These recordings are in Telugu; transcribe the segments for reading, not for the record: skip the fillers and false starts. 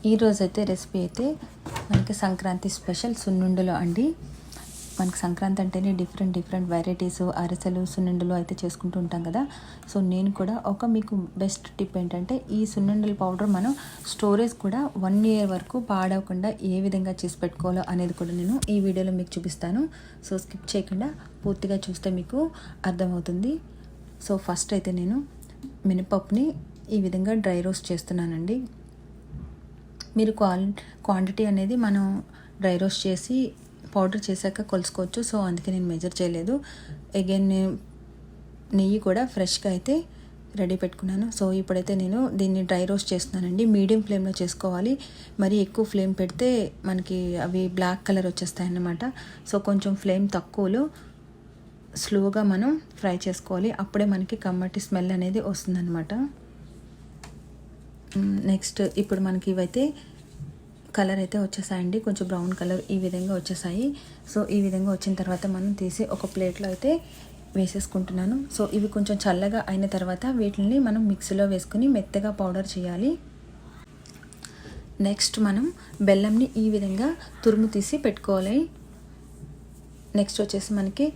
ఈరోజైతే రెసిపీ అయితే మనకి సంక్రాంతి స్పెషల్ సున్నుండలు అండి. మనకి సంక్రాంతి అంటేనే డిఫరెంట్ వెరైటీస్ అరిసెలు సున్నుండలు అయితే చేసుకుంటూ ఉంటాం కదా. సో నేను కూడా మీకు బెస్ట్ టిప్ ఏంటంటే ఈ సున్నుండల పౌడర్ మనం స్టోరేజ్ కూడా 1 year వరకు పాడవకుండా ఏ విధంగా చేసి పెట్టుకోవాలో అనేది కూడా నేను ఈ వీడియోలో మీకు చూపిస్తాను. సో స్కిప్ చేయకుండా పూర్తిగా చూస్తే మీకు అర్థమవుతుంది. సో ఫస్ట్ అయితే నేను మినపప్పుని ఈ విధంగా డ్రై రోస్ట్ చేస్తున్నానండి. మీరు క్వాంటిటీ అనేది మనం డ్రై రోస్ట్ చేసి పౌడర్ చేశాక కొలుసుకోవచ్చు. సో అందుకే నేను మెజర్ చేయలేదు. అగైన్ నెయ్యి కూడా ఫ్రెష్గా అయితే రెడీ పెట్టుకున్నాను. సో ఇప్పుడైతే నేను దీన్ని డ్రై రోస్ట్ చేస్తున్నానండి. మీడియం ఫ్లేమ్లో చేసుకోవాలి. మరి ఎక్కువ ఫ్లేమ్ పెడితే మనకి అవి బ్లాక్ కలర్ వచ్చేస్తాయి అన్నమాట. సో కొంచెం ఫ్లేమ్ తక్కువలో స్లోగా మనం ఫ్రై చేసుకోవాలి. అప్పుడే మనకి కమ్మటి స్మెల్ అనేది వస్తుందన్నమాట. నెక్స్ట్ ఇప్పుడు మనకి ఇవైతే కలర్ అయితే వచ్చేసాయండి. కొంచెం బ్రౌన్ కలర్ ఈ విధంగా వచ్చేసాయి. సో ఈ విధంగా వచ్చిన తర్వాత మనం తీసి ఒక ప్లేట్లో అయితే వేసేసుకుంటున్నాను. సో ఇవి కొంచెం చల్లగా అయిన తర్వాత వీటిని మనం మిక్సీలో వేసుకుని మెత్తగా పౌడర్ చేయాలి. నెక్స్ట్ మనం బెల్లంని ఈ విధంగా తురుము తీసి పెట్టుకోవాలి. నెక్స్ట్ వచ్చేసి మనకి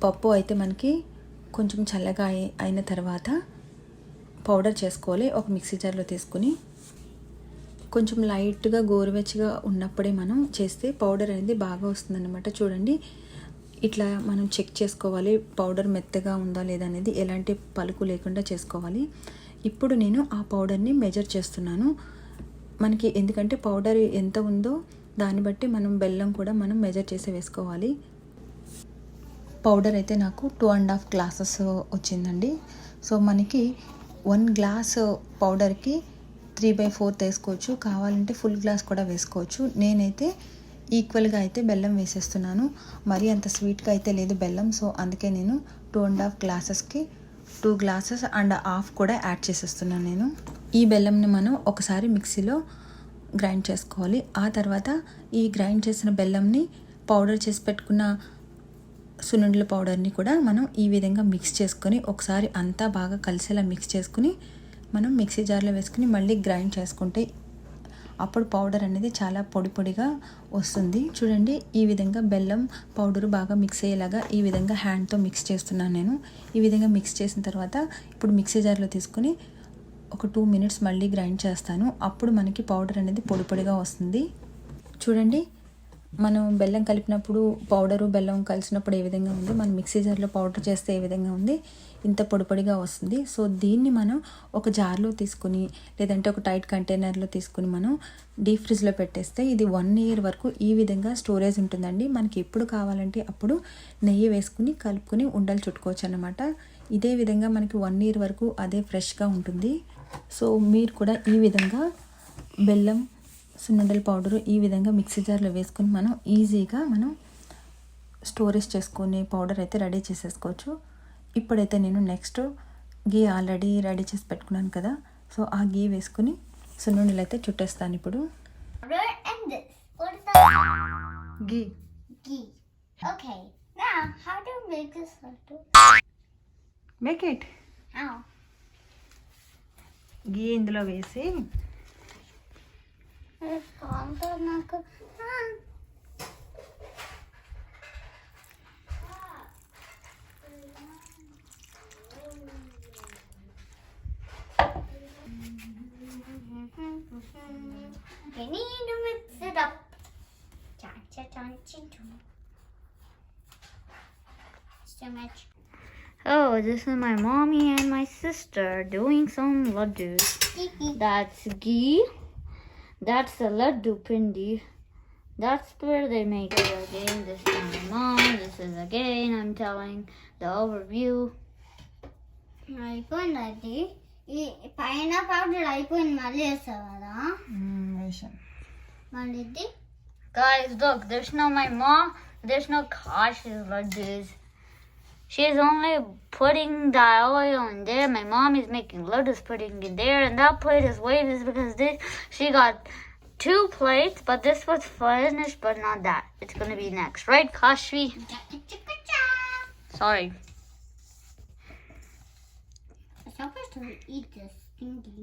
పప్పు అయితే మనకి కొంచెం చల్లగా అయిన తర్వాత పౌడర్ చేసుకోవాలి. ఒక మిక్సీ జార్లో తీసుకుని కొంచెం లైట్గా గోరువెచ్చగా ఉన్నప్పుడే మనం చేస్తే పౌడర్ అనేది బాగా వస్తుందన్నమాట. చూడండి, ఇట్లా మనం చెక్ చేసుకోవాలి పౌడర్ మెత్తగా ఉందా లేదా అనేది, ఎలాంటి పలుకు లేకుండా చేసుకోవాలి. ఇప్పుడు నేను ఆ పౌడర్ని మెజర్ చేస్తున్నాను. మనకి ఎందుకంటే పౌడర్ ఎంత ఉందో దాన్ని బట్టి మనం బెల్లం కూడా మనం మెజర్ చేసి వేసుకోవాలి. పౌడర్ అయితే నాకు 2.5 glasses వచ్చిందండి. సో మనకి 1 glass పౌడర్కి 3/4 వేసుకోవచ్చు. కావాలంటే ఫుల్ గ్లాస్ కూడా వేసుకోవచ్చు. నేనైతే ఈక్వల్గా అయితే బెల్లం వేసేస్తున్నాను. మరీ అంత స్వీట్గా అయితే లేదు బెల్లం. సో అందుకే నేను 2.5 glasses-కి 2 glasses and half కూడా యాడ్ చేసేస్తున్నాను నేను. ఈ బెల్లంని మనం ఒకసారి మిక్సీలో గ్రైండ్ చేసుకోవాలి. ఆ తర్వాత ఈ గ్రైండ్ చేసిన బెల్లంని పౌడర్ చేసి పెట్టుకున్న సున్నుండల పౌడర్ని కూడా మనం ఈ విధంగా మిక్స్ చేసుకొని ఒకసారి అంతా బాగా కలిసేలా మిక్స్ చేసుకుని మనం మిక్సీ జార్లో వేసుకుని మళ్ళీ గ్రైండ్ చేసుకుంటే అప్పుడు పౌడర్ అనేది చాలా పొడిగా వస్తుంది. చూడండి, ఈ విధంగా బెల్లం పౌడరు బాగా మిక్స్ అయ్యేలాగా ఈ విధంగా హ్యాండ్తో మిక్స్ చేస్తున్నాను నేను. ఈ విధంగా మిక్స్ చేసిన తర్వాత ఇప్పుడు మిక్సీ జార్లో తీసుకుని ఒక 2 minutes మళ్ళీ గ్రైండ్ చేస్తాను. అప్పుడు మనకి పౌడర్ అనేది పొడిగా వస్తుంది. చూడండి, మనం బెల్లం కలిపినప్పుడు పౌడరు బెల్లం కలిసినప్పుడు ఏ విధంగా ఉంది, మనం మిక్సీ జార్లో పౌడర్ చేస్తే ఏ విధంగా ఉంది, ఇంత పొడిగా వస్తుంది. సో దీన్ని మనం ఒక జార్లో తీసుకుని లేదంటే ఒక టైట్ కంటైనర్లో తీసుకుని మనం డీప్ ఫ్రిడ్జ్లో పెట్టేస్తే ఇది 1 year వరకు ఈ విధంగా స్టోరేజ్ ఉంటుందండి. మనకి ఎప్పుడు కావాలంటే అప్పుడు నెయ్యి వేసుకుని కలుపుకొని ఉండలు చుట్టుకోవచ్చు అన్నమాట. ఇదే విధంగా మనకి 1 year వరకు అదే ఫ్రెష్గా ఉంటుంది. సో మీరు కూడా ఈ విధంగా బెల్లం సున్నుండల పౌడరు ఈ విధంగా మిక్సీ జార్లో వేసుకొని మనం ఈజీగా మనం స్టోరేజ్ చేసుకునే పౌడర్ అయితే రెడీ చేసేసుకోవచ్చు. ఇప్పుడైతే నేను నెక్స్ట్ గీ ఆల్రెడీ రెడీ చేసి పెట్టుకున్నాను కదా. సో ఆ గీ వేసుకుని సున్నుండలు అయితే చుట్టేస్తాను. ఇప్పుడు గీ Okay, now how to make this laddu? Make it. How? గీ ఇందులో వేసి నాకు I need to mix it up. So much. Oh, this is my mommy and my sister doing some laddus. That's ghee. That's the laddu pindi. That's where they make it again. This is my mom. This is again. I'm telling the overview. అయిపోయింది. ఈ పైన పౌడర్ అయిపోయింది. మళ్ళీ వేస్తావు కదా. మళ్ళీ guys, look. There's no my mom. There's no cautious laddus. She's only putting the oil in there. My mom is making laddus, putting it there, and that plate is wavy because she got 2 plates, but this was finished, but not that. It's gonna be next, right, Kashvi? Sorry. I'm supposed to eat this stinky.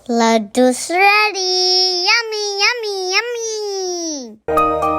Laddus ready. Yummy, yummy, yummy.